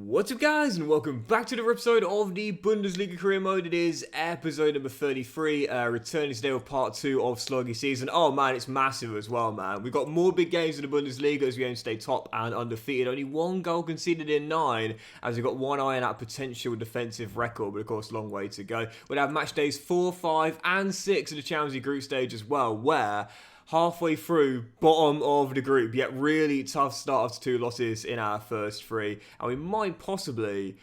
What's up guys, and welcome back to the episode of the Bundesliga career mode. It is episode number 33, returning today with part 2 of Sluggy season. Oh man, it's massive as well, man. We've got more big games in the Bundesliga as we aim to stay top and undefeated. Only one goal conceded in 9, as we've got one eye on that potential defensive record, but of course, long way to go. We'll have match days 4, 5 and 6 of the Champions League group stage as well, where halfway through, bottom of the group, yet really tough start after 2 losses in our first 3. And we might possibly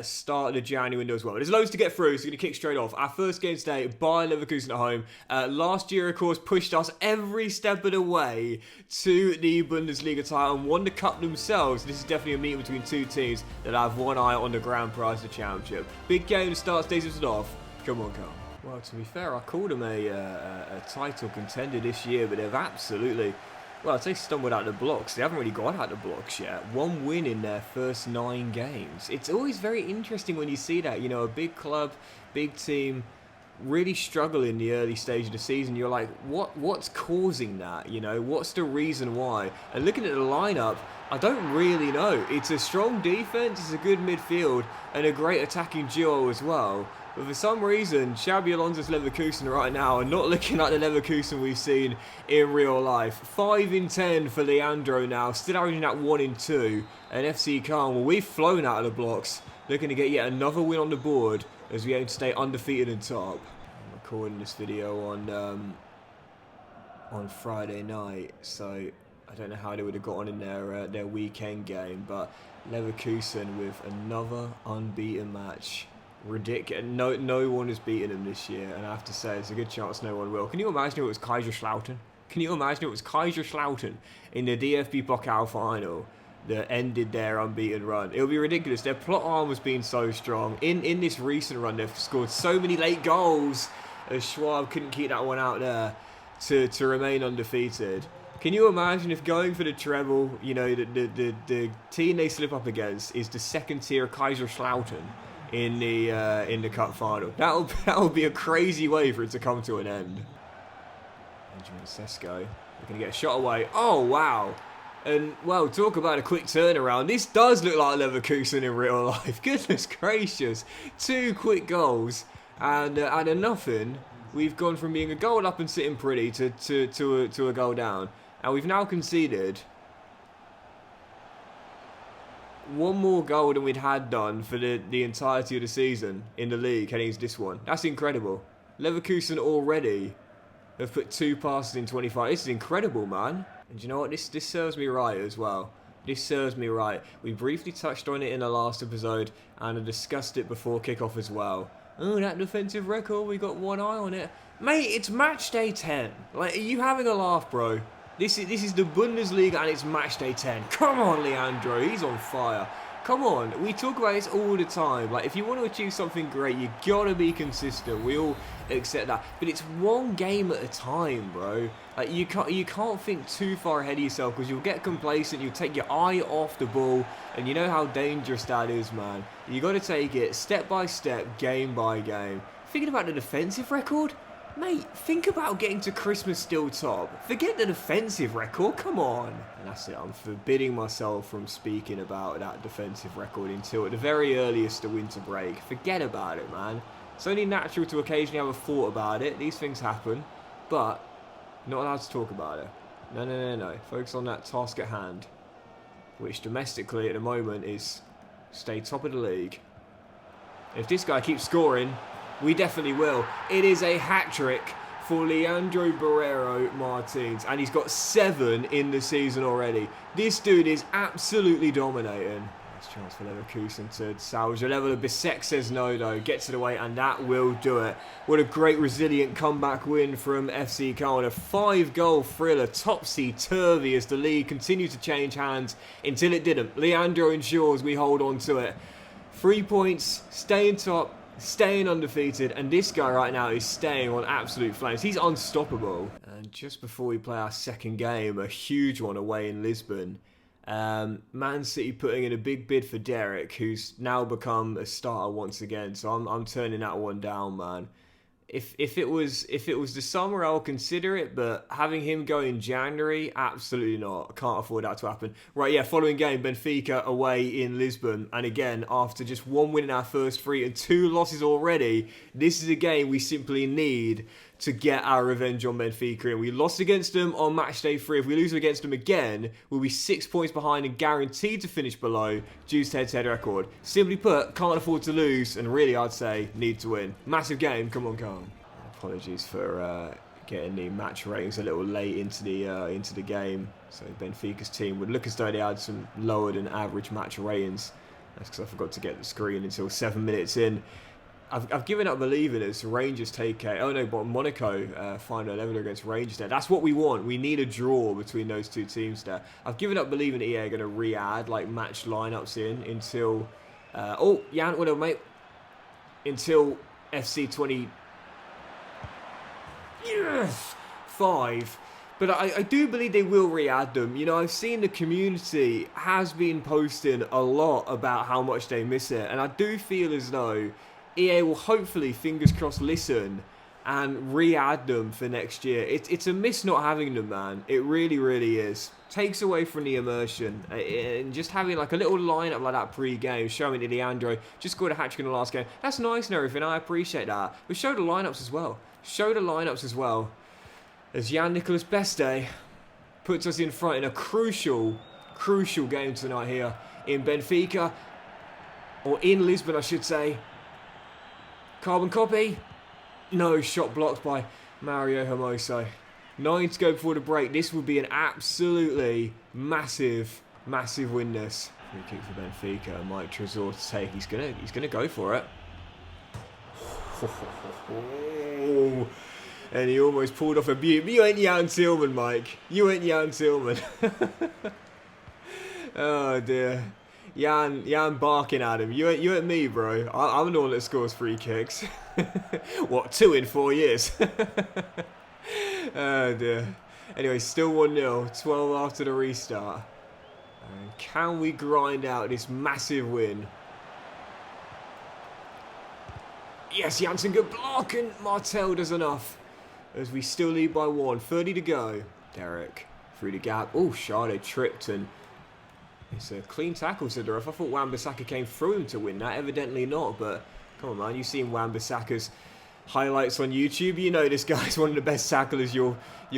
start the January window as well. There's loads to get through, so we're going to kick straight off. Our first game today, Bayern Leverkusen at home. Last year, of course, pushed us every step of the way to the Bundesliga title and won the cup themselves. This is definitely a meeting between two teams that have one eye on the grand prize of the championship. Big game to start, stays us off. Come on, Carl. Well, to be fair, I called them a title contender this year, but they've absolutely, well, I'd say stumbled out the blocks. They haven't really got out the blocks yet. 1 win in their first 9 games. It's always very interesting when you see that, you know, a big club, big team, really struggle in the early stage of the season. You're like, what's causing that? You know, what's the reason why? And looking at the lineup, I don't really know. It's a strong defense, it's a good midfield, and a great attacking duo as well. But for some reason, Xabi Alonso's Leverkusen right now are not looking like the Leverkusen we've seen in real life. 5 in 10 for Leandro now, still averaging at 1 in 2. And FC Köln, well, we've flown out of the blocks, looking to get yet another win on the board as we aim to stay undefeated and top. I'm recording this video on Friday night, so I don't know how they would have got on in their weekend game, but Leverkusen with another unbeaten match. Ridiculous. No one has beaten them this year, and I have to say, there's a good chance no one will. Can you imagine if it was Kaiserslautern? Can you imagine if it was Kaiserslautern in the DFB Pokal final that ended their unbeaten run? It would be ridiculous. Their plot arm has been so strong. In this recent run, they've scored so many late goals, as Schwab couldn't keep that one out there to remain undefeated. Can you imagine if going for the treble, you know, the team they slip up against is the second tier Kaiserslautern in the cup final? That'll be a crazy way for it to come to an end. Benjamin Sesko, we're gonna get a shot away. Oh wow! And well, talk about a quick turnaround. This does look like Leverkusen in real life. Goodness gracious! 2 quick goals and a nothing. We've gone from being a goal up and sitting pretty to a goal down, and we've now conceded 1 more goal than we'd had done for the entirety of the season in the league heading into this one. That's incredible. Leverkusen already have put 2 passes in 25. This is incredible, man. And you know what? This serves me right as well. This serves me right. We briefly touched on it in the last episode, and I discussed it before kickoff as well. Oh, that defensive record, we got one eye on it. Mate, it's match day 10. Like, are you having a laugh, bro? This is the Bundesliga and it's match day 10. Come on, Leandro, he's on fire. Come on, we talk about this all the time. Like, if you want to achieve something great, you gotta be consistent. We all accept that. But it's 1 game at a time, bro. Like, you can't think too far ahead of yourself, because you'll get complacent, you'll take your eye off the ball, and you know how dangerous that is, man. You gotta take it step by step, game by game. Thinking about the defensive record? Mate, think about getting to Christmas still top. Forget the defensive record, come on. And that's it, I'm forbidding myself from speaking about that defensive record until at the very earliest the winter break. Forget about it, man. It's only natural to occasionally have a thought about it. These things happen, but not allowed to talk about it. No. Focus on that task at hand, which domestically at the moment is stay top of the league. If this guy keeps scoring, we definitely will. It is a hat-trick for Leandro Barreiro Martins, and he's got 7 in the season already. This dude is absolutely dominating. Nice chance for Leverkusen to salvage a level. Bisek says no, though. Gets it away, and that will do it. What a great, resilient comeback win from FC Köln. A 5-goal thriller, topsy-turvy as the league continued to change hands until it didn't. Leandro ensures we hold on to it. 3 points, staying top, staying undefeated, and this guy right now is staying on absolute flames. He's unstoppable. And just before we play our second game, a huge one away in Lisbon, Man City putting in a big bid for Derek, who's now become a starter once again, so I'm turning that one down, man. If it was the summer, I'll consider it, but having him go in January, absolutely not. I can't afford that to happen. Right, yeah, following game, Benfica away in Lisbon, and again, after just one win in our first three and 2 losses already, this is a game we simply need to get our revenge on Benfica. And we lost against them on match day 3. If we lose against them again, we'll be 6 points behind and guaranteed to finish below due to head-to-head record. Simply put, can't afford to lose, and really, I'd say, need to win. Massive game. Come on, Carl. Apologies for getting the match ratings a little late into the game. So Benfica's team would look as though they had some lower than average match ratings. That's because I forgot to get the screen until 7 minutes in. I've given up believing as Rangers take a... Oh no, but Monaco find a leveler against Rangers there. That's what we want. We need a draw between those two teams there. I've given up believing EA are going to re-add like match lineups in until... oh, Jan, well, mate. Until FC 20... Yes! 5. But I do believe they will re-add them. You know, I've seen the community has been posting a lot about how much they miss it. And I do feel as though EA will hopefully, fingers crossed, listen and re-add them for next year. It's a miss not having them, man. It really, really is. Takes away from the immersion. And just having like a little lineup like that pre-game, showing that Leandro just scored a hat-trick in the last game. That's nice and everything. I appreciate that. But show the lineups as well. Show the lineups as well. As Jan-Nicolas Beste puts us in front in a crucial game tonight here in Benfica. Or in Lisbon, I should say. Carbon copy. No, shot blocked by Mario Hermoso. 9 to go before the break. This would be an absolutely massive win this. Free kick for Benfica. Mike Trezor to take. He's gonna go for it. And he almost pulled off a beauty. You ain't Jan Tillman, Mike. You ain't Jan Tillman. Oh dear. Jan barking at him. You ain't me, bro. I'm the one that scores free kicks. What, 2 in 4 years? Oh dear. Anyway, still 1-0. 12 after the restart. And can we grind out this massive win? Yes, Janssen, good block, and Martel does enough. As we still lead by 1. 30 to go. Derek through the gap. Oh, Sade tripped, and it's a clean tackle, said the ref. I thought Wan-Bissaka came through him to win that. Evidently not, but come on, man. You've seen Wan-Bissaka's highlights on YouTube. You know this guy's one of the best tacklers you'll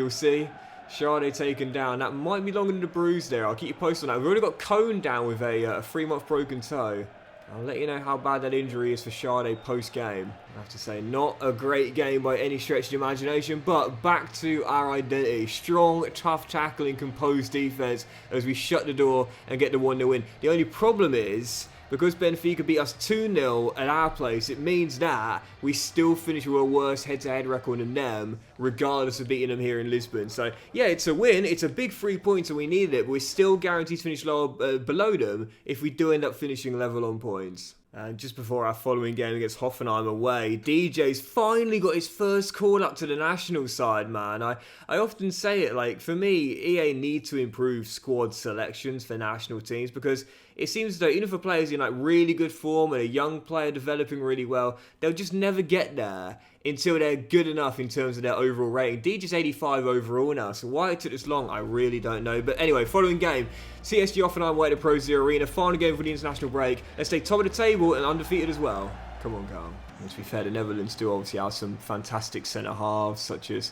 see. Sade taken down. That might be longer than the bruise there. I'll keep you posted on that. We've already got Cone down with a 3-month broken toe. I'll let you know how bad that injury is for Sade post-game. I have to say, not a great game by any stretch of the imagination, but back to our identity. Strong, tough tackling, composed defence as we shut the door and get the 1-0 win. The only problem is, because Benfica beat us 2-0 at our place, it means that we still finish with a worse head-to-head record than them, regardless of beating them here in Lisbon. So, yeah, it's a win. It's a big 3 points, and we needed it, but we're still guaranteed to finish lower, below them if we do end up finishing level on points. And just before our following game against Hoffenheim away, DJ's finally got his first call up to the national side, man. I often say it, like, for me, EA need to improve squad selections for national teams, because it seems as though even for players in like really good form and a young player developing really well, they'll just never get there until they're good enough in terms of their overall rating. DJ's 85 overall now, so why it took this long, I really don't know. But anyway, following game, CSG Hoffenheim away to Pro Zero Arena, final game for the international break. Let's stay top of the table and undefeated as well. Come on, Carl. And to be fair, the Netherlands do obviously have some fantastic centre-halves, such as,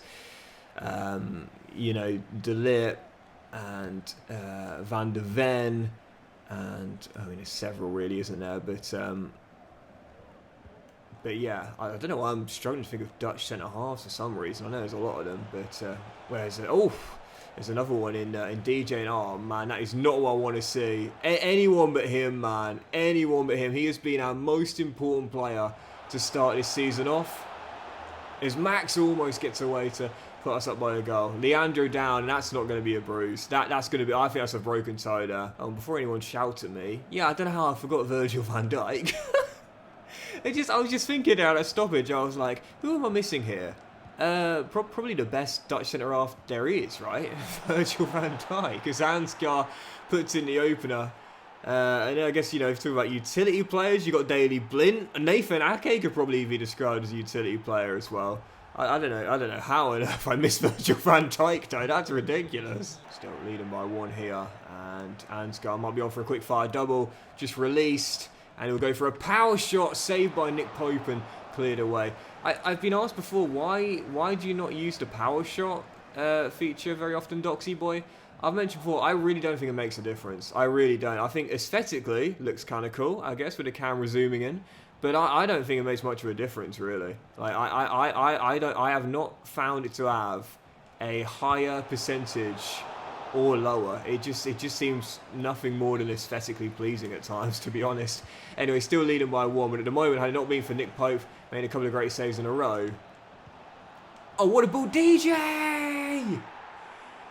you know, De Ligt and Van der Ven. And I mean, there's several really, isn't there? But yeah, I don't know why I'm struggling to think of Dutch centre halves for some reason. I know there's a lot of them, but where's it? Oh, there's another one in DJ. And oh man, that is not what I want to see. Anyone but him, man. Anyone but him. He has been our most important player to start this season off. As Max almost gets away to put us up by a goal. Leandro down, and that's not going to be a bruise. That's going to be, I think that's a broken toe there. Before anyone shouts at me, yeah, I don't know how I forgot Virgil van Dijk. I was just thinking there at a stoppage, I was like, who am I missing here? Probably the best Dutch centre-half there is, right? Virgil van Dijk. Because Ansgar puts in the opener. And I guess, you know, if you talk about utility players, you got Daley Blind. And Nathan Ake could probably be described as a utility player as well. I don't know how on earth I missed Virgil van Dijk though. That's ridiculous. Still leading by 1 here. And Ansgar might be on for a quick fire double. Just released. And he'll go for a power shot, saved by Nick Pope and cleared away. I've been asked before, why do you not use the power shot feature very often, Doxy boy? I've mentioned before, I really don't think it makes a difference. I really don't. I think aesthetically, looks kind of cool, I guess, with the camera zooming in. But I don't think it makes much of a difference, really. Like I have not found it to have a higher percentage or lower. It just seems nothing more than aesthetically pleasing at times, to be honest. Anyway, still leading by 1, but at the moment, had it not been for Nick Pope, made a couple of great saves in a row. Oh, what a ball, DJ!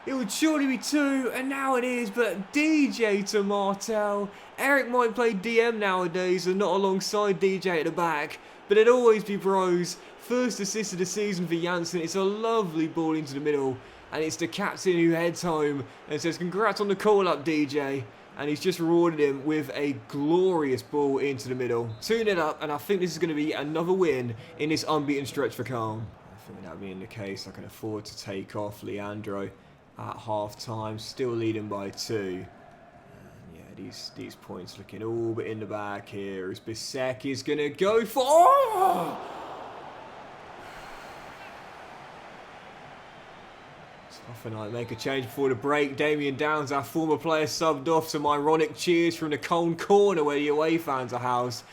It would surely be 2, and now it is, but DJ to Martel. Eric might play DM nowadays and not alongside DJ at the back, but it'd always be Bros. First assist of the season for Janssen. It's a lovely ball into the middle, and it's the captain who heads home and says, congrats on the call-up, DJ. And he's just rewarded him with a glorious ball into the middle. 2-0 up, and I think this is going to be another win in this unbeaten stretch for Calm. I think that being the case, I can afford to take off Leandro at half-time, still leading by 2. And yeah, these points looking all but in the back here as Bisek is going to go for... Oh! Hoffenheim make a change before the break. Damien Downs, our former player, subbed off. Some ironic cheers from the Cone corner where the away fans are housed.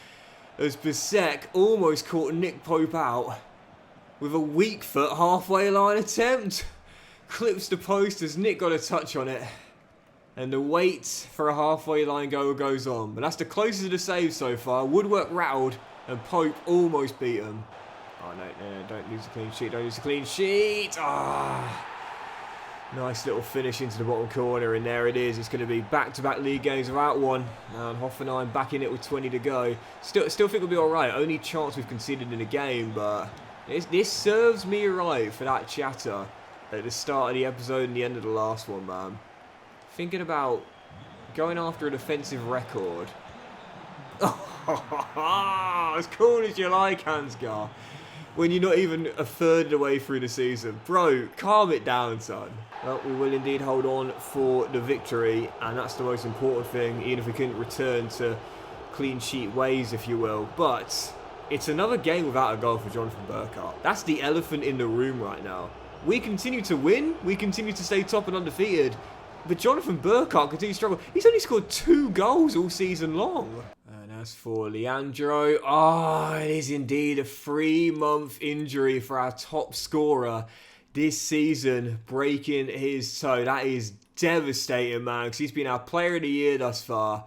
As Bisek almost caught Nick Pope out with a weak foot halfway line attempt. Clips the post as Nick got a touch on it. And the wait for a halfway line goal goes on. But that's the closest of the save so far. Woodwork rattled and Pope almost beat him. Oh no, don't lose the clean sheet. Don't lose the clean sheet. Ah. Nice little finish into the bottom corner, and there it is. It's going to be back-to-back league games without one. And Hoffenheim back in it with 20 to go. Still think we'll be alright. Only chance we've conceded in the game, but this serves me right for that chatter at the start of the episode and the end of the last one, man. Thinking about going after a defensive record. As cool as you like, Hansgar. When you're not even a third of the way through the season. Bro, calm it down, son. Well, we will indeed hold on for the victory, and that's the most important thing, even if we couldn't return to clean sheet ways, if you will. But it's another game without a goal for Jonathan Burkhart. That's the elephant in the room right now. We continue to win, we continue to stay top and undefeated, but Jonathan Burkhart continues to struggle. He's only scored 2 goals all season long. And as for Leandro, it is indeed a 3-month injury for our top scorer this season, breaking his toe. That is devastating, man, because he's been our player of the year thus far.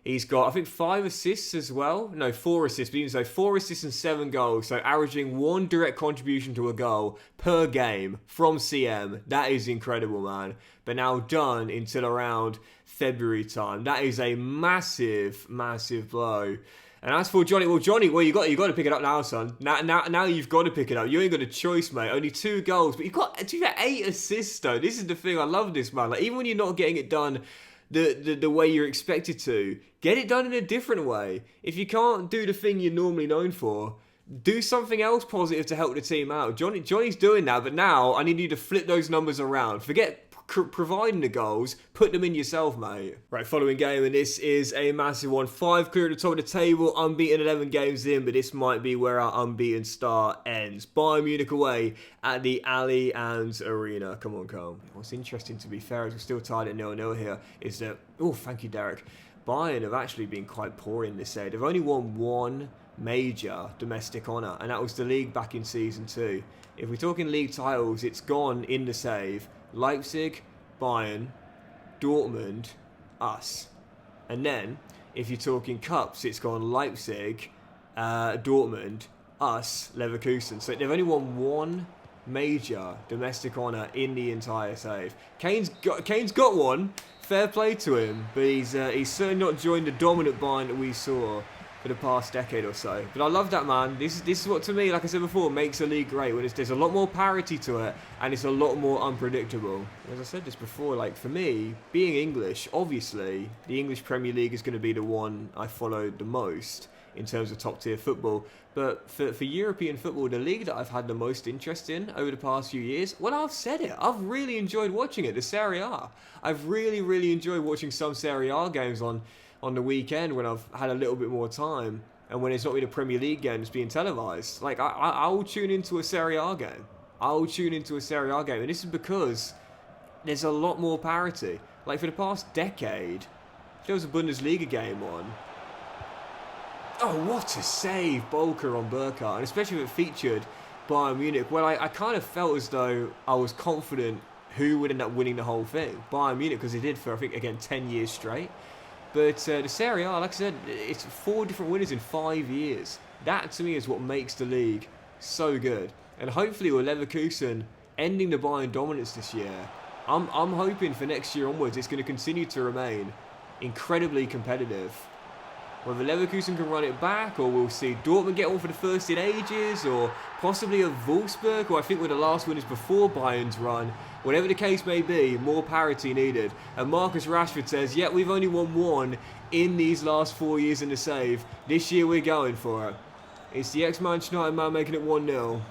He's got, I think, 5 assists as well. No, 4 assists. But even so, 4 assists and 7 goals. So averaging 1 direct contribution to a goal per game from CM. That is incredible, man. But now done until around February time. That is a massive, massive blow. And as for Johnny, well, you got to pick it up now, son. Now you've got to pick it up. You ain't got a choice, mate. Only 2 goals, but you've got 8 assists, though. This is the thing. I love this, man. Like, even when you're not getting it done the way you're expected to, get it done in a different way. If you can't do the thing you're normally known for, do something else positive to help the team out. Johnny's doing that, but now I need you to flip those numbers around. Forget providing the goals, put them in yourself, mate. Right, following game, and this is a massive one. 5 clear at the top of the table, unbeaten 11 games in, but this might be where our unbeaten start ends. Bayern Munich away at the Allianz Arena. Come on, Cole. What's interesting, to be fair, as we're still tied at 0-0 here, is that, oh, thank you, Derek. Bayern have actually been quite poor in this side. They've only won 1 major domestic honour, and that was the league back in Season 2. If we're talking league titles, it's gone in the save. Leipzig, Bayern, Dortmund, us. And then, if you're talking cups, it's gone Leipzig, Dortmund, us, Leverkusen. So they've only won 1 major domestic honour in the entire save. Kane's got one. Fair play to him, but he's certainly not joined the dominant Bayern that we saw for the past decade or so. But I love that, man. This is what, to me, like I said before, makes a league great, when there's a lot more parity to it, and it's a lot more unpredictable. As I said this before, like, for me, being English, obviously, the English Premier League is going to be the one I follow the most in terms of top-tier football. But for European football, the league that I've had the most interest in over the past few years, well, I've said it, I've really enjoyed watching it, the Serie A. I've really, really enjoyed watching some Serie A games on the weekend when I've had a little bit more time, and when it's not been a Premier League game that's being televised. Like, I'll tune into a Serie A game. I'll tune into a Serie A game, and this is because there's a lot more parity. Like, for the past decade, if there was a Bundesliga game on, oh, what a save, Bolker on Burkhardt, and especially if it featured Bayern Munich. Well, I kind of felt as though I was confident who would end up winning the whole thing. Bayern Munich, because they did for, I think, again, 10 years straight. But the Serie A, like I said, it's 4 different winners in 5 years. That, to me, is what makes the league so good. And hopefully with Leverkusen ending the Bayern dominance this year, I'm hoping for next year onwards it's going to continue to remain incredibly competitive. Whether Leverkusen can run it back, or we'll see Dortmund get one for the first in ages, or possibly a Wolfsburg, who I think were the last winners before Bayern's run. Whatever the case may be, more parity needed. And Marcus Rashford says, yeah, we've only won 1 in these last 4 years in the save. This year we're going for it. It's the ex-Manchester United man making it 1-0.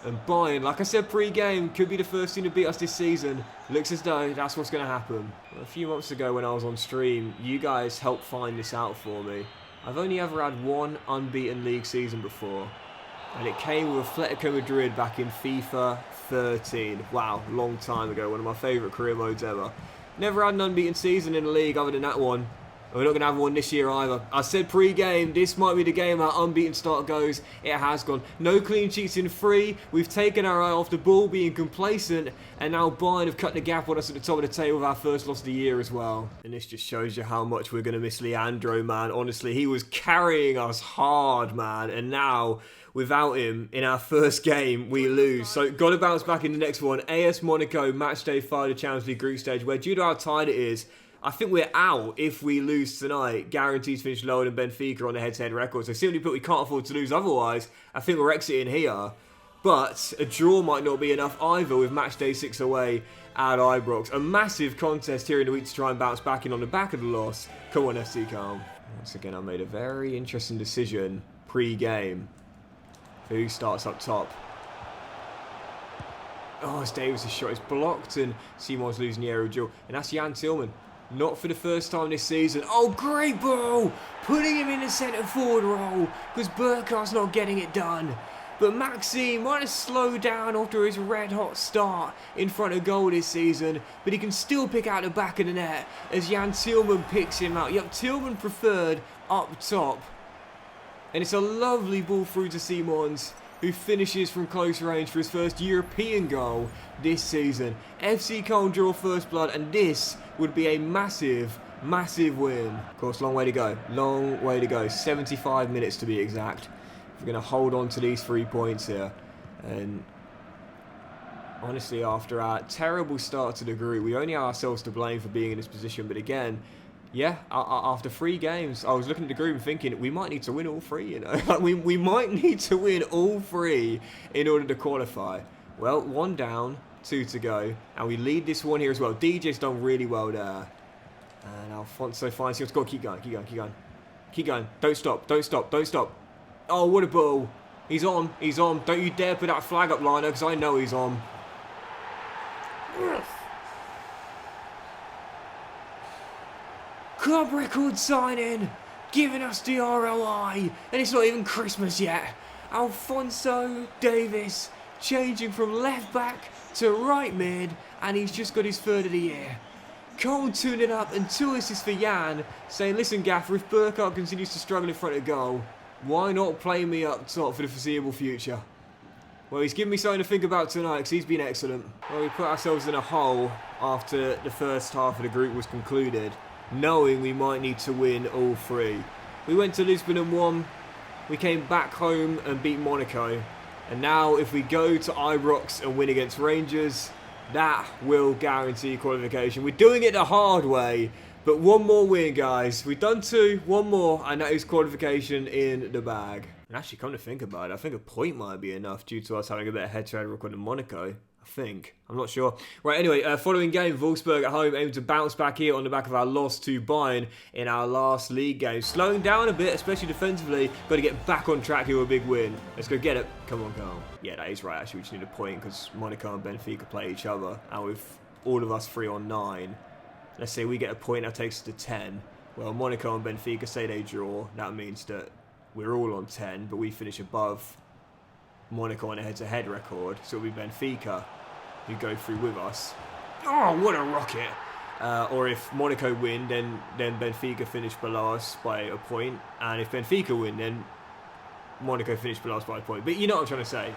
And Bayern, like I said pre-game, could be the first team to beat us this season. Looks as though that's what's going to happen. A few months ago when I was on stream, you guys helped find this out for me. I've only ever had 1 unbeaten league season before. And it came with Atletico Madrid back in FIFA 13. Wow, long time ago. One of my favourite career modes ever. Never had an unbeaten season in the league other than that one. And we're not going to have one this year either. I said pre-game, this might be the game our unbeaten start goes. It has gone. No clean sheets in 3. We've taken our eye off the ball, being complacent. And now Bayern have cut the gap on us at the top of the table with our first loss of the year as well. And this just shows you how much we're going to miss Leandro, man. Honestly, he was carrying us hard, man. And now, without him, in our first game, we lose. So, got to bounce back in the next one. AS Monaco, match day 5 of the Champions League group stage, where due to how tight it is, I think we're out if we lose tonight. Guaranteed to finish lower than Benfica on the head-to-head record. So simply put, we can't afford to lose otherwise. I think we're exiting here. But a draw might not be enough either with match day 6 away at Ibrox. A massive contest here in the week to try and bounce back in on the back of the loss. Come on, FC Calm. Once again, I made a very interesting decision pre-game. Who starts up top? Oh, it's Davis' shot. It's blocked and Simon's losing the aerial duel. And that's Jan Tillman. Not for the first time this season. Oh, great ball! Putting him in the centre forward role because Burkhardt's not getting it done. But Maxime might have slowed down after his red-hot start in front of goal this season, but he can still pick out the back of the net as Jan Tillman picks him out. Yep, Tillman preferred up top. And it's a lovely ball through to Simons, who finishes from close range for his first European goal this season. FC Köln draw first blood, and this would be a massive, massive win. Of course, long way to go. Long way to go. 75 minutes to be exact. We're going to hold on to these 3 points here. And honestly, after our terrible start to the group, we only have ourselves to blame for being in this position. But again, yeah, after 3 games, I was looking at the group and thinking, we might need to win all 3, you know. Like, we might need to win all 3 in order to qualify. Well, 1 down, 2 to go. And we lead this one here as well. DJ's done really well there. And Alfonso finds him. Let's go, keep going, keep going, keep going. Keep going. Don't stop, don't stop, don't stop. Oh, what a ball. He's on, he's on. Don't you dare put that flag up, Liner, because I know he's on. Club record signing, giving us the ROI, and it's not even Christmas yet. Alfonso Davis changing from left back to right mid, and he's just got his 3rd of the year. Cole tuning up and 2 assists for Jan, saying, listen Gaffer, if Burkhardt continues to struggle in front of goal, why not play me up top for the foreseeable future? Well, he's given me something to think about tonight because he's been excellent. Well, we put ourselves in a hole after the first half of the group was concluded, knowing we might need to win all 3. We went to Lisbon and won. We came back home and beat Monaco. And now if we go to Ibrox and win against Rangers, that will guarantee qualification. We're doing it the hard way, But one more win, guys. We've done 2, one more, and that is qualification in the bag. And actually, come to think about it, I think a point might be enough due to us having a bit of head-to-head record in Monaco. I think. I'm not sure. Right, anyway, following game, Wolfsburg at home aim to bounce back here on the back of our loss to Bayern in our last league game. Slowing down a bit, especially defensively. Got to get back on track here with a big win. Let's go get it. Come on, go. Yeah, that is right. Actually, we just need a point because Monaco and Benfica play each other. And with all of us 3 on 9, let's say we get a point, that takes us to 10. Well, Monaco and Benfica say they draw. That means that we're all on 10, but we finish above Monaco on a head-to-head record, so it'll be Benfica who go through with us. Oh, what a rocket! Or if Monaco win, then Benfica finish below us by a point, and if Benfica win, then Monaco finish below us by a point. But you know what I'm trying to say.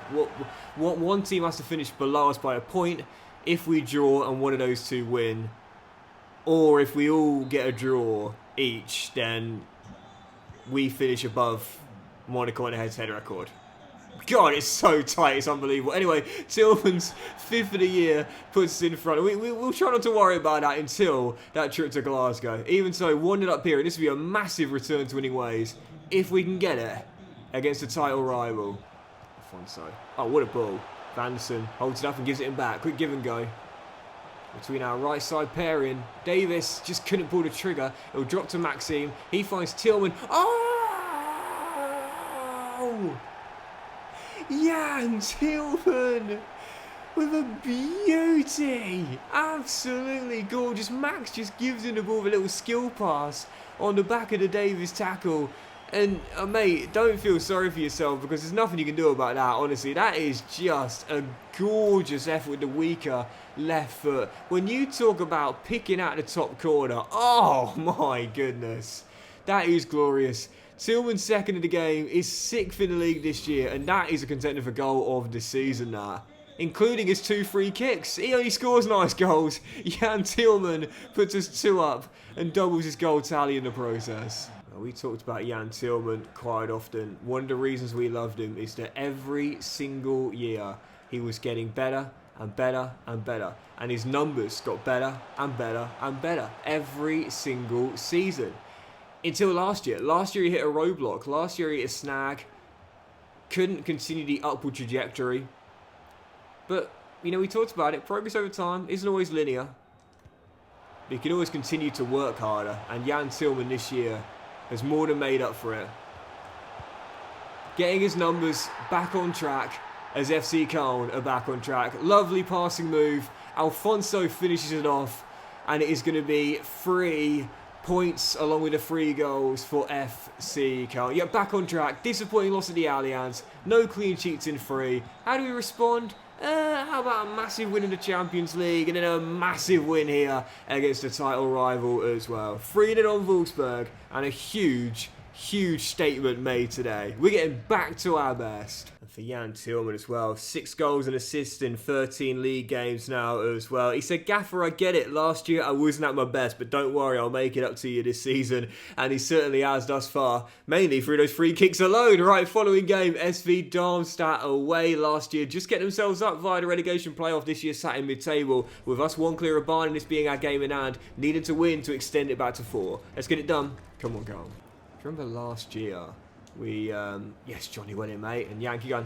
What one team has to finish below us by a point if we draw and one of those 2 win, or if we all get a draw each, then we finish above Monaco on a head-to-head record. God, it's so tight, it's unbelievable. Anyway, Tillman's 5th of the year puts us in front. We'll try not to worry about that until that trip to Glasgow. Even so, 1-0 up here, and this will be a massive return to winning ways if we can get it against a title rival. Afonso. Oh, what a ball. Vanderson holds it up and gives it him back. Quick give and go. Between our right side pairing, Davis just couldn't pull the trigger. It'll drop to Maxime. He finds Tillman. Oh! Jan Tillman with a beauty. Absolutely gorgeous. Max just gives him the ball with a little skill pass on the back of the Davis tackle. And mate, don't feel sorry for yourself because there's nothing you can do about that, honestly. That is just a gorgeous effort with the weaker left foot. When you talk about picking out the top corner, oh my goodness. That is glorious. Tillman's 2nd of the game, is 6th in the league this year, and that is a contender for goal of the season now. Including his 2 free kicks. He only scores nice goals. Jan Tillman puts us 2 up and doubles his goal tally in the process. We talked about Jan Tillman quite often. One of the reasons we loved him is that every single year he was getting better and better and better. And his numbers got better and better and better every single season. Until last year. Last year he hit a roadblock. Last year he hit a snag. Couldn't continue the upward trajectory. But, you know, we talked about it. Progress over time isn't always linear. But you can always continue to work harder. And Jan Tillman this year has more than made up for it. Getting his numbers back on track as FC Köln are back on track. Lovely passing move. Alfonso finishes it off. And it is going to be 3 points along with the 3 goals for FC Köln. Yeah, back on track. Disappointing loss at the Allianz. No clean sheets in 3. How do we respond? How about a massive win in the Champions League and then a massive win here against a title rival as well. 3-0 on Wolfsburg and a huge statement made today. We're getting back to our best. And for Jan Tillman as well, 6 goals and assists in 13 league games now as well. He said, "Gaffer, I get it. Last year I wasn't at my best, but don't worry, I'll make it up to you this season." And he certainly has thus far, mainly through those free kicks alone. Right, following game, SV Darmstadt away last year. Just get themselves up via the relegation playoff this year, sat in mid-table. With us 1 clear of Bayern and this being our game in hand, needed to win to extend it back to 4. Let's get it done. Come on, go. Remember last year, we, yes, Johnny went in, mate, and Yankee gun.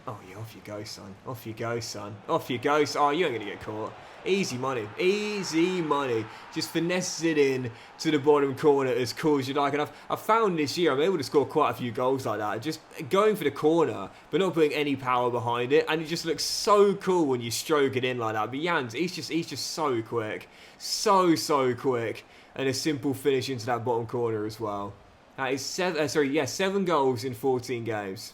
Oh, yeah, off you go, son. Off you go, son. Off you go. Oh, you ain't going to get caught. Easy money. Easy money. Just finesses it in to the bottom corner as cool as you like. And I've found this year I'm able to score quite a few goals like that. Just going for the corner, but not putting any power behind it. And it just looks so cool when you stroke it in like that. But Jans, he's just so quick. So quick. And a simple finish into that bottom corner as well. That is 7 goals in 14 games.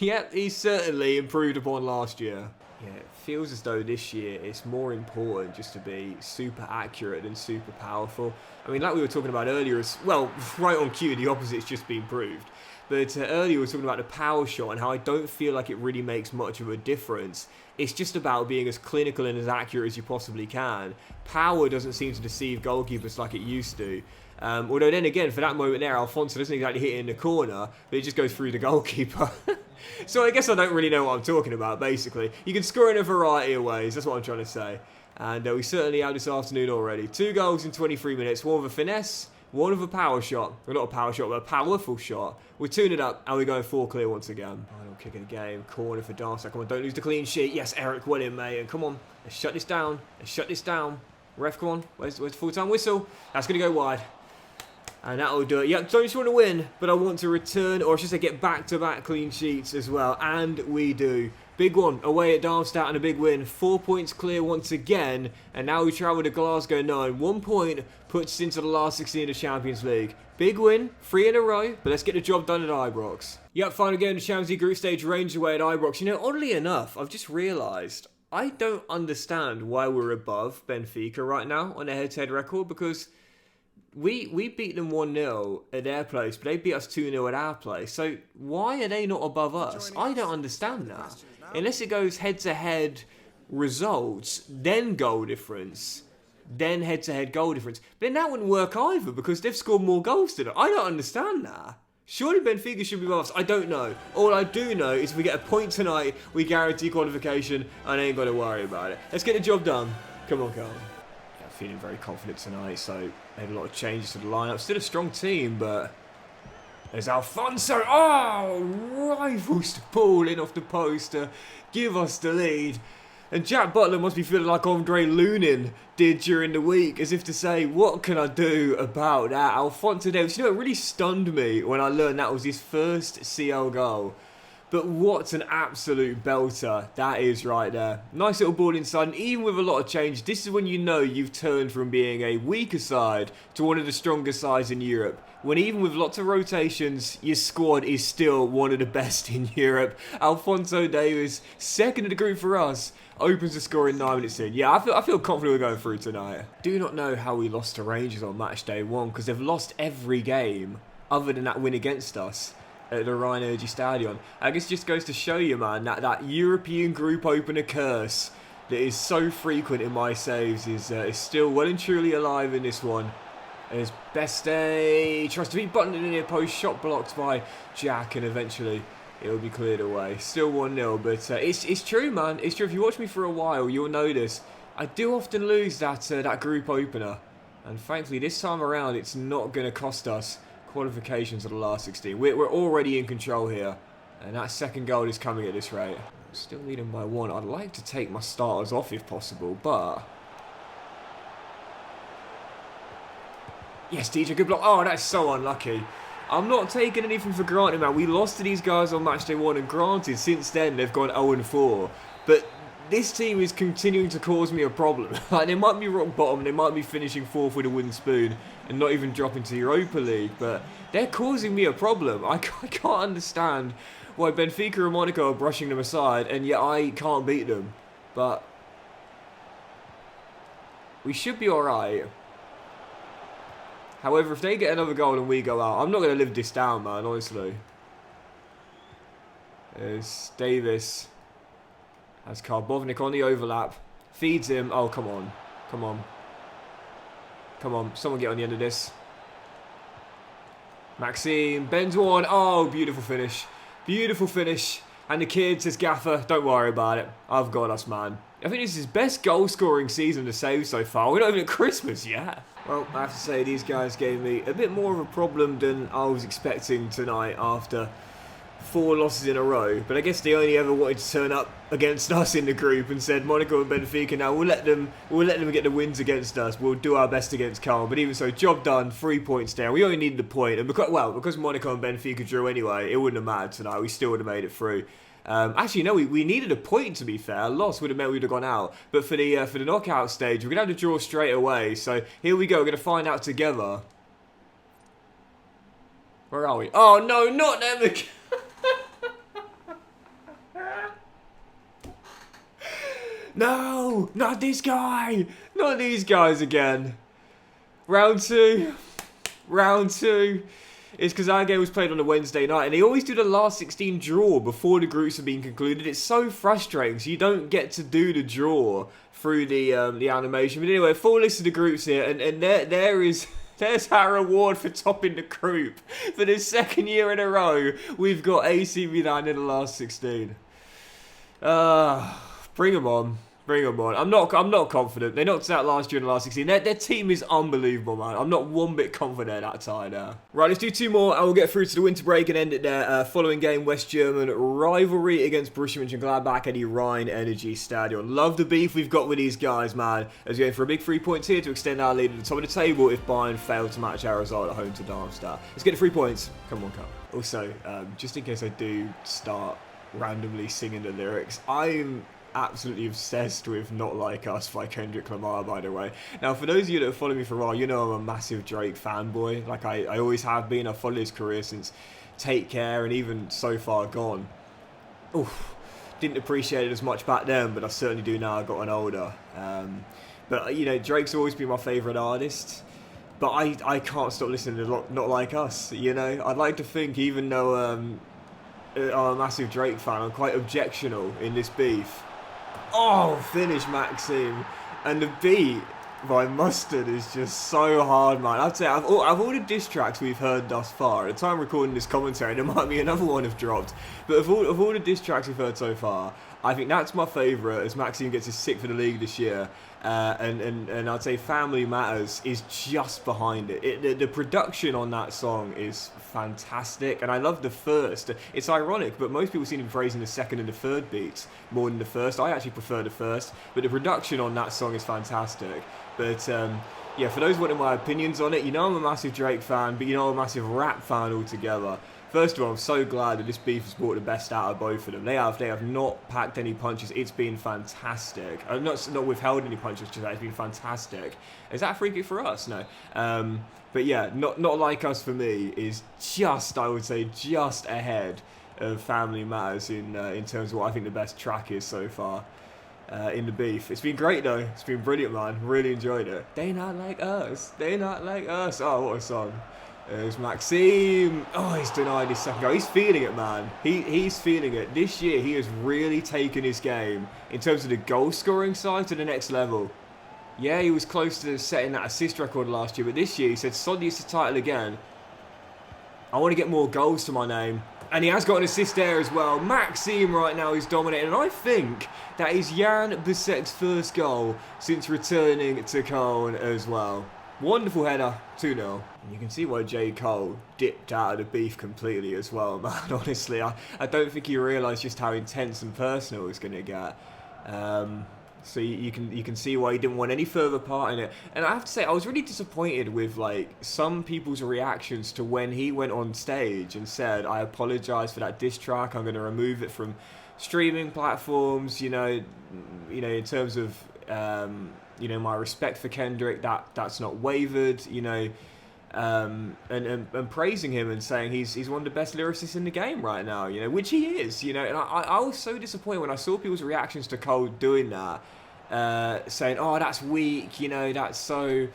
Yep, he's certainly improved upon last year. Yeah, it feels as though this year it's more important just to be super accurate than super powerful. I mean, like we were talking about earlier, as well, right on cue, the opposite's just been proved. But earlier we were talking about the power shot and how I don't feel like it really makes much of a difference. It's just about being as clinical and as accurate as you possibly can. Power doesn't seem to deceive goalkeepers like it used to. Although then again, for that moment there, Alfonso doesn't exactly hit it in the corner, but it just goes through the goalkeeper. So I guess I don't really know what I'm talking about, basically. You can score in a variety of ways, that's what I'm trying to say. And we certainly have this afternoon already. 2 goals in 23 minutes. One with a finesse, one with a power shot. Well, not a power shot, but a powerful shot. We're 2-ing it up, and we're going 4 clear once again. Final kick of the game. Corner for Darmstadt. Come on, don't lose the clean sheet. Yes, Eric, well in, mate. And come on, let's shut this down. Let's shut this down. Ref, come on. Where's the full-time whistle? That's going to go wide. And that'll do it. Yep, don't just want to win, but I want to return, or I should say get back-to-back clean sheets as well. And we do. Big one away at Darmstadt and a big win. 4 points clear once again. And now we travel to Glasgow 9. 1 point puts us into the last 16 of the Champions League. Big win, 3 in a row, but let's get the job done at Ibrox. Yep, final game of the Champions League group stage, Rangers away at Ibrox. You know, oddly enough, I've just realised I don't understand why we're above Benfica right now on their head-to-head record, because we beat them 1-0 at their place, but they beat us 2-0 at our place. So why are they not above us? I don't understand that. Unless it goes head-to-head results, then goal difference, then head-to-head goal difference. But then that wouldn't work either, because they've scored more goals than us. I don't understand that. Surely Benfica should be above us. I don't know. All I do know is if we get a point tonight, we guarantee qualification, and I ain't got to worry about it. Let's get the job done. Come on, Carl. Yeah, feeling very confident tonight, so they had a lot of changes to the lineup. Still a strong team, but there's Alfonso. Oh, rivals to ball in off the post to give us the lead. And Jack Butler must be feeling like Andre Lunin did during the week, as if to say, what can I do about that? Alfonso Davies, you know, it really stunned me when I learned that was his first CL goal. But what an absolute belter that is right there. Nice little ball inside, and even with a lot of change, this is when you know you've turned from being a weaker side to one of the stronger sides in Europe. When even with lots of rotations, your squad is still one of the best in Europe. Alfonso Davies, second of the group for us, opens the score in 9 minutes in. Yeah, I feel confident we're going through tonight. Do not know how we lost to Rangers on match day 1, because they've lost every game other than that win against us at the Rhein Energy Stadion. I guess it just goes to show you, man, that European group opener curse that is so frequent in my saves is still well and truly alive in this one. As Beste tries to beat Button in the near post, shot blocked by Jack, and eventually it will be cleared away. Still 1-0, but it's true, man. It's true. If you watch me for a while, you'll notice I do often lose that group opener, and thankfully this time around it's not going to cost us qualifications of the last 16. We're already in control here, and that second goal is coming at this rate. Still leading by 1. I'd like to take my starters off if possible, but yes, DJ, good block. Oh, that's so unlucky. I'm not taking anything for granted, man. We lost to these guys on match day 1, and granted, since then they've gone 0-4. But this team is continuing to cause me a problem. Like, they might be rock bottom, they might be finishing 4th with a wooden spoon and not even dropping to Europa League, but they're causing me a problem. I can't understand why Benfica and Monaco are brushing them aside, and yet I can't beat them. But we should be alright. However, if they get another goal and we go out, I'm not going to live this down, man, honestly. There's Davis. Has Karbovnik on the overlap. Feeds him. Oh, come on. Come on. Come on. Someone get on the end of this. Maxime. Bends one. Oh, beautiful finish. Beautiful finish. And the kid says, Gaffer, don't worry about it. I've got us, man. I think this is his best goal-scoring season to save so far. We're not even at Christmas yet. Well, I have to say, these guys gave me a bit more of a problem than I was expecting tonight after 4 losses in a row. But I guess they only ever wanted to turn up against us in the group and said, Monaco and Benfica, now we'll let them get the wins against us. We'll do our best against Carl. But even so, job done, 3 points down. We only needed a point. And because Monaco and Benfica drew anyway, it wouldn't have mattered tonight. We still would have made it through. Actually, no, we needed a point, to be fair. A loss would have meant we'd have gone out. But for the knockout stage, we're going to have to draw straight away. So here we go. We're going to find out together. Where are we? Oh, no, not them again. No, not this guy. Not these guys again. Round two. It's because our game was played on a Wednesday night, and they always do the last 16 draw before the groups have been concluded. It's so frustrating, so you don't get to do the draw through the animation. But anyway, full list of the groups here, and there's our reward for topping the group. For the second year in a row, we've got AC Milan in the last 16. Bring them on. Bring them on. I'm not confident. They knocked us out last year in the last 16. Their team is unbelievable, man. I'm not one bit confident that side now. Right, let's do 2 more and we'll get through to the winter break and end it there. Following game, West German rivalry against Borussia Mönchengladbach at the Rhein Energy Stadion. Love the beef we've got with these guys, man. As we go for a big 3 points here to extend our lead at the top of the table if Bayern fail to match our result at home to Darmstadt. Let's get the 3 points. Come on, come. Also, just in case I do start randomly singing the lyrics, I'm absolutely obsessed with Not Like Us by Kendrick Lamar, by the way. Now, for those of you that have followed me for a while, you know I'm a massive Drake fanboy. Like, I always have been. I've followed his career since Take Care and even So Far Gone. Oof, didn't appreciate it as much back then, but I certainly do now I've gotten older. But, you know, Drake's always been my favourite artist. But I can't stop listening to Not Like Us, you know? I'd like to think, even though I'm a massive Drake fan, I'm quite objectional in this beef. Oh, finish Maxime. And the beat by Mustard is just so hard, man. I'd say, of all the diss tracks we've heard thus far, at the time recording this commentary, there might be another one have dropped. But of all the diss tracks we've heard so far, I think that's my favourite, as Maxime gets his 6th for the league this year. And I'd say Family Matters is just behind it. The production on that song is fantastic, and I love the first. It's ironic, but most people seem to be praising the second and the third beats more than the first. I actually prefer the first, but the production on that song is fantastic. But yeah, for those wanting my opinions on it, you know I'm a massive Drake fan, but you know I'm a massive rap fan altogether. First of all, I'm so glad that this beef has brought the best out of both of them. They have not packed any punches. It's been fantastic. Not withheld any punches, just that. It's been fantastic. Is that a free kick for us? No. But yeah, not Like Us for me is just, I would say, just ahead of Family Matters in terms of what I think the best track is so far in the beef. It's been great though. It's been brilliant, man. Really enjoyed it. They not like us. They not like us. Oh, what a song. There's Maxime. Oh, he's denied his second goal. He's feeling it, man. He's feeling it. This year, he has really taken his game, in terms of the goal-scoring side, to the next level. Yeah, he was close to setting that assist record last year, but this year, he said, sod the assist title again. I want to get more goals to my name. And he has got an assist there as well. Maxime right now is dominating, and I think that is Jan Bissek's first goal since returning to Cologne as well. Wonderful header, 2-0. You can see why J. Cole dipped out of the beef completely as well, man. Honestly, I don't think he realised just how intense and personal it was going to get. So you can see why he didn't want any further part in it. And I have to say, I was really disappointed with like some people's reactions to when he went on stage and said, "I apologise for that diss track. I'm going to remove it from streaming platforms." You know, in terms of my respect for Kendrick, that's not wavered, and praising him and saying he's one of the best lyricists in the game right now, which he is, and I was so disappointed when I saw people's reactions to Cole doing that, saying, "Oh, that's weak, that's so,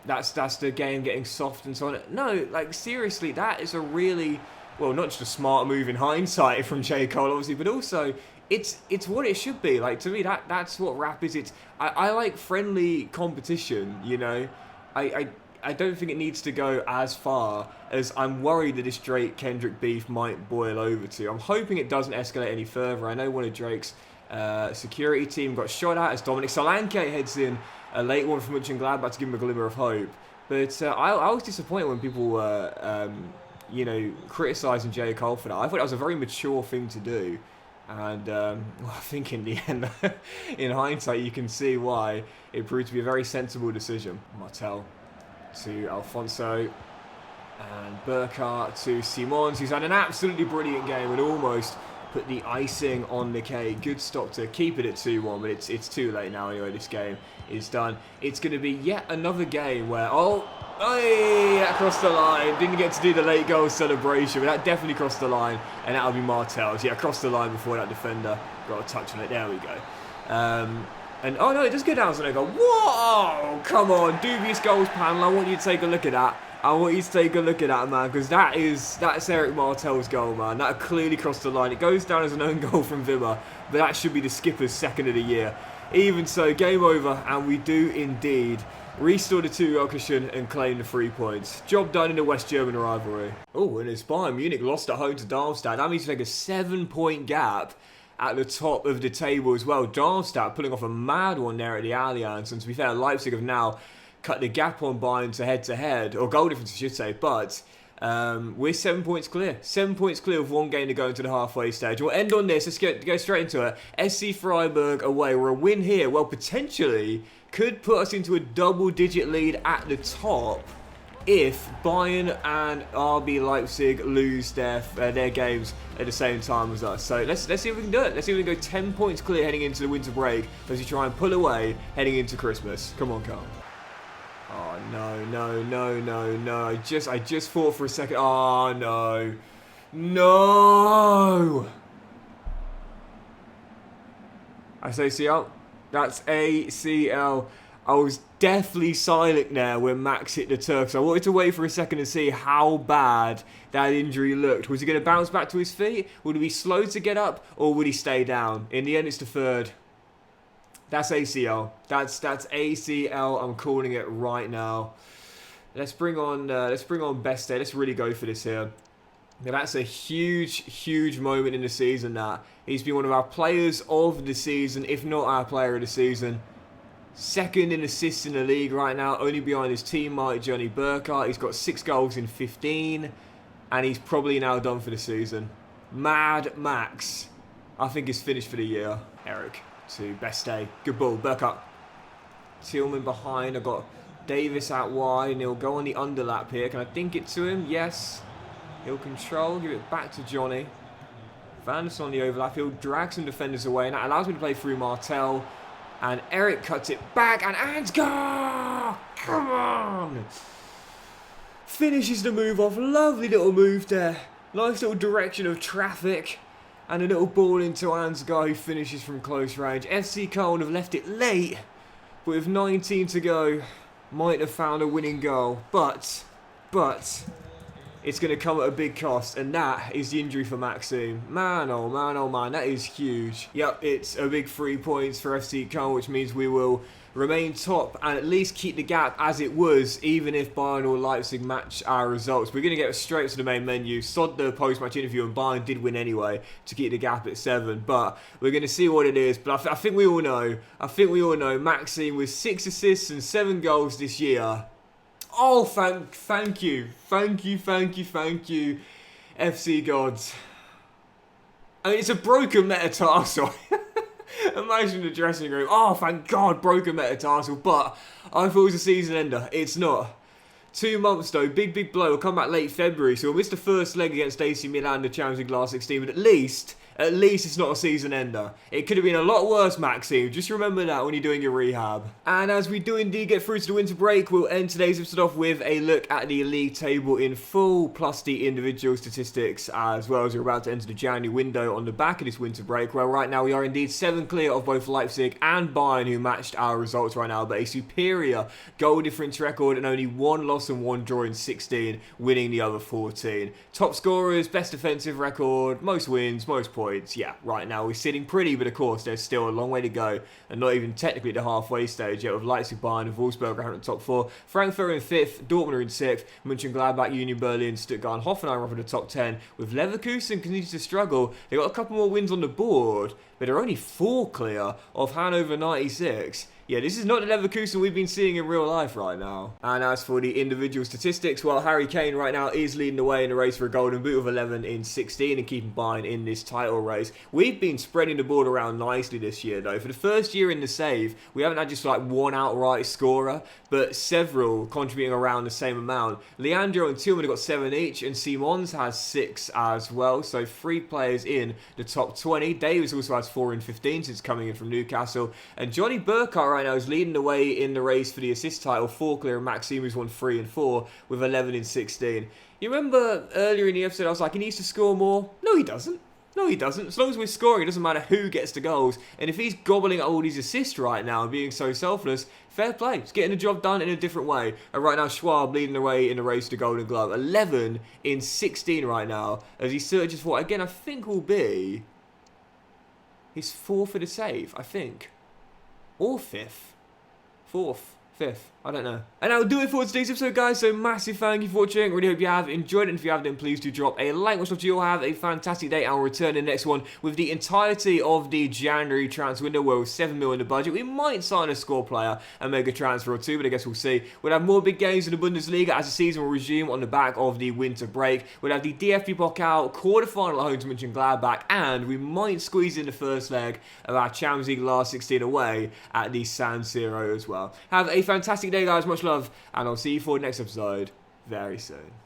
that's the game getting soft and so on." No, like seriously, that is a really, well, not just a smart move in hindsight from J. Cole, obviously, but also it's what it should be. Like, to me, that's what rap is. I like friendly competition, I don't think it needs to go as far as I'm worried that this Drake-Kendrick beef might boil over to. I'm hoping it doesn't escalate any further. I know one of Drake's security team got shot at as Dominic Solanke heads in a late one from Mönchengladbach to give him a glimmer of hope. But I was disappointed when people were, criticising J. Cole for that. I thought that was a very mature thing to do. And I think in the end, in hindsight, you can see why it proved to be a very sensible decision. Martel to Alfonso, and Burkhardt to Simons, who's had an absolutely brilliant game and almost put the icing on the cake. Good stop to keep it at 2-1, but it's too late now anyway. This game is done. It's going to be yet another game where, that crossed the line. Didn't get to do the late goal celebration, but that definitely crossed the line, and that'll be Martel's. Yeah, crossed the line before that defender got a touch on it. There we go. And oh no, it does go down, so they go, whoa, come on, dubious goals panel. I want you to take a look at that. I want you to take a look at that, man, because that's Eric Martel's goal, man. That clearly crossed the line. It goes down as an own goal from Wimmer, but that should be the skipper's second of the year. Even so, game over, and we do indeed restore the 2-goal cushion and claim the 3 points. Job done in the West German rivalry. Oh, and it's Bayern Munich lost at home to Darmstadt. That means to take a 7-point gap at the top of the table as well. Darmstadt pulling off a mad one there at the Allianz, and to be fair, Leipzig have now cut the gap on Bayern to head-to-head, or goal difference I should say, but we're 7 points clear. 7 points clear with one game to go into the halfway stage. We'll end on this. Let's go straight into it. SC Freiburg away. We're a win here. Well, potentially could put us into a double-digit lead at the top if Bayern and RB Leipzig lose their games at the same time as us. So let's see if we can do it. Let's see if we can go 10 points clear heading into the winter break as we try and pull away heading into Christmas. Come on, Carl. Oh, no. I just thought for a second. Oh, no. No! That's ACL. That's ACL. I was deathly silent there when Max hit the turf. So I wanted to wait for a second and see how bad that injury looked. Was he going to bounce back to his feet? Would he be slow to get up? Or would he stay down? In the end, it's the third. That's ACL. That's ACL. I'm calling it right now. Let's bring on Beste. Let's really go for this here. Now that's a huge moment in the season. That he's been one of our players of the season, if not our player of the season. Second in assists in the league right now, only behind his teammate Johnny Burkhardt. He's got 6 goals in 15, and he's probably now done for the season. Mad Max, I think, is finished for the year. Eric to Beste. Good ball, Burkhardt. Tillman behind. I've got Davis out wide, and he'll go on the underlap here. Can I dink it to him? Yes. He'll control, give it back to Johnny. Vanderson on the overlap. He'll drag some defenders away, and that allows me to play through Martel. And Eric cuts it back, and Ansgar! Come on! Finishes the move off. Lovely little move there. Nice little direction of traffic. And a little ball into Ansgar, who finishes from close range. FC Köln have left it late, but with 19 to go, might have found a winning goal. But it's going to come at a big cost, and that is the injury for Maxime. Man, oh man, that is huge. Yep, it's a big 3 points for FC Köln, which means we will remain top and at least keep the gap as it was, even if Bayern or Leipzig match our results. We're going to get straight to the main menu. Sod the post-match interview, and Bayern did win anyway to keep the gap at 7, but we're going to see what it is. But I think we all know Maxime with 6 assists and 7 goals this year. Oh, thank you, FC gods. I mean, it's a broken metatarsal. Imagine the dressing room. Oh, thank God, broken metatarsal. But I thought it was a season ender. It's not. 2 months though, big blow. We'll come back late February, so we'll miss the first leg against AC Milan in the Champions League last 16. But at least it's not a season ender. It could have been a lot worse, Maxime. Just remember that when you're doing your rehab. And as we do indeed get through to the winter break, we'll end today's episode off with a look at the league table in full, plus the individual statistics, as well as we're about to enter the January window on the back of this winter break. Well, right now we are indeed 7 clear of both Leipzig and Bayern, who matched our results right now, but a superior goal difference record and only 1 loss and 1 draw in 16, winning the other 14. Top scorers, best defensive record, most wins, most points. Yeah, right now we're sitting pretty, but of course there's still a long way to go, and not even technically the halfway stage yet, with Leipzig, Bayern and Wolfsburg around the top 4. Frankfurt in 5th, Dortmund are in 6th, Munich, Gladbach, Union Berlin, Stuttgart and Hoffenheim are in the top 10, with Leverkusen continues to struggle. They've got a couple more wins on the board, but they're only 4 clear of Hannover 96. Yeah, this is not the Leverkusen we've been seeing in real life right now. And as for the individual statistics, well, Harry Kane right now is leading the way in the race for a golden boot with 11 in 16 and keeping Bayern in this title race. We've been spreading the ball around nicely this year, though. For the first year in the save, we haven't had just like one outright scorer, but several contributing around the same amount. Leandro and Tillman have got 7 each, and Simons has 6 as well. So 3 players in the top 20. Davis also has 4 in 15 since coming in from Newcastle. And Johnny Burkhardt right now is leading the way in the race for the assist title, 4 clear, and Maxime has won 3 and 4 with 11 in 16. You remember earlier in the episode I was like, he needs to score more? No, he doesn't. No, he doesn't. As long as we're scoring, it doesn't matter who gets the goals. And if he's gobbling up all these assists right now and being so selfless, fair play. He's getting the job done in a different way. And right now, Schwab leading the way in the race to Golden Glove. 11 in 16 right now, as he searches for, again, I think will be his 4th for the save, I think. Or 5th. 4th. 5th. I don't know. And that'll do it for today's episode, guys. So massive thank you for watching. Really hope you have enjoyed it. And if you have, then please do drop a like. Much love to you all. Have a fantastic day. I'll return in the next one with the entirety of the January transfer window, where with 7 mil in the budget, we might sign a score player and make a transfer or two, but I guess we'll see. We'll have more big games in the Bundesliga as the season will resume on the back of the winter break. We'll have the DFB Pokal quarterfinal at home to Munich and Gladbach, and we might squeeze in the first leg of our Champions League last 16 away at the San Siro as well. Have a fantastic day, guys. Much love, and I'll see you for the next episode very soon.